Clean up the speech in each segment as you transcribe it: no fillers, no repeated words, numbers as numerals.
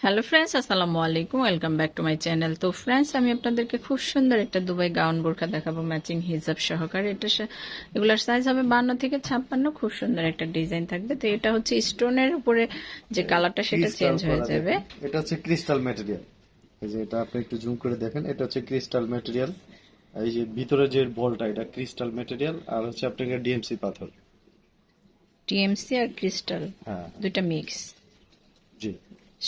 Hello friends, আসসালামু আলাইকুম। Welcome back to my channel. তো ফ্রেন্ডস, আমি আপনাদেরকে খুব সুন্দর একটা দুবাই গাউন বোরকা দেখাবো ম্যাচিং হিজাব সহকারে। এগুলার সাইজ হবে 52 থেকে 56। খুব সুন্দর একটা ডিজাইন থাকবে। তো এটা হচ্ছে স্টোনের উপরে যে কালারটা সেটা চেঞ্জ হয়ে যাবে। এটা হচ্ছে ক্রিস্টাল ম্যাটেরিয়াল। এই যে এটা আপনি একটু জুম করে দেখেন, এটা হচ্ছে ক্রিস্টাল ম্যাটেরিয়াল। এই যে ভিতরে যে বলটা এটা ক্রিস্টাল ম্যাটেরিয়াল, আর হচ্ছে আপনাকে ডিএমসি পাথর। টিএমসি আর ক্রিস্টাল হ্যাঁ দুইটা মিক্স। জি।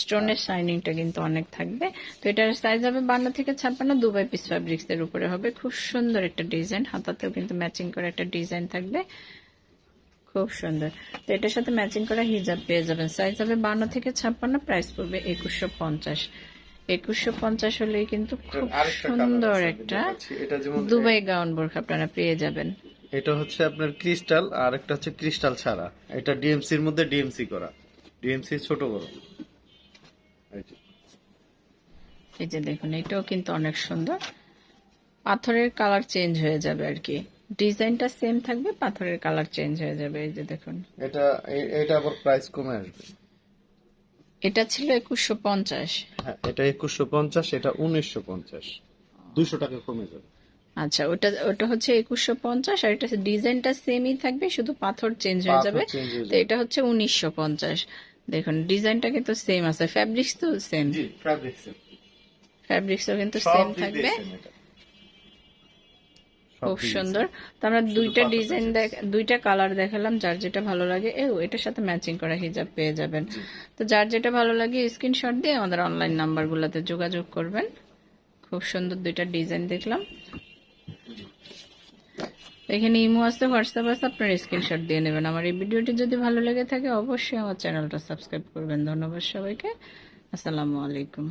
স্টোনের শাইনিংটা কিন্তু অনেক থাকবে। তো এটার সাইজ হবে 52 থেকে 56। দুবাই পিস ফ্যাব্রিক্স এর উপরে হবে। খুব সুন্দর একটা ডিজাইন, হাতাতেও কিন্তু ম্যাচিং করে একটা ডিজাইন থাকবে, খুব সুন্দর। তো এটার সাথে ম্যাচিং করা হিজাব পেয়ে যাবেন। সাইজ হবে 52 থেকে 56। প্রাইস পড়বে 2150। 2150 হলেই কিন্তু খুব সুন্দর একটা দুবাই গাউন বোরখা আপনারা পেয়ে যাবেন। এটা হচ্ছে আপনার ক্রিস্টাল, আর একটা হচ্ছে ক্রিস্টাল ছাড়া। এটা ডিএমসির মধ্যে ডিএমসি করা, ডিএমসি ছোট বড়। এই যে দেখুন, এটাও কিন্তু অনেক সুন্দর। পাথরের কালার চেঞ্জ হয়ে যাবে আর কি, ডিজাইনটা সেম থাকবে, পাথরের কালার চেঞ্জ হয়ে যাবে। এই যে দেখুন, এটা এটা আবার প্রাইস কমে আসবে। এটা ছিল 2150। হ্যাঁ, এটা 2150, এটা 1950, 200 টাকা কমে যাবে। আচ্ছা, ওটা হচ্ছে 2150, আর এটা ডিজাইনটা সেমই থাকবে, শুধু পাথর চেঞ্জ হয়ে যাবে। তো এটা হচ্ছে 1950। দেখুন ডিজাইনটা কিন্তু সেম আছে, ফ্যাব্রিক্স তো সেম, ফ্যাব্রিক্সও কিন্তু সেম থাকবে। খুব সুন্দর। তো আমরা দুইটা ডিজাইন দুইটা কালার দেখালাম, যার যেটা ভালো লাগে এটার সাথে ম্যাচিং করা হিজাব পেয়ে যাবেন। তো যার যেটা ভালো লাগে স্ক্রিনশট দিয়ে আমাদের অনলাইন নাম্বারগুলোতে যোগাযোগ করবেন। খুব সুন্দর দুইটা ডিজাইন দেখলাম। এখানে ইমো আছে, হোয়াটসঅ্যাপ আছে, আপনার স্ক্রিনশট দিয়ে নেবেন। আমার এই ভিডিওটি যদি ভালো লেগে থাকে অবশ্যই আমার চ্যানেলটা সাবস্ক্রাইব করবেন। ধন্যবাদ সবাইকে। আসসালামু আলাইকুম।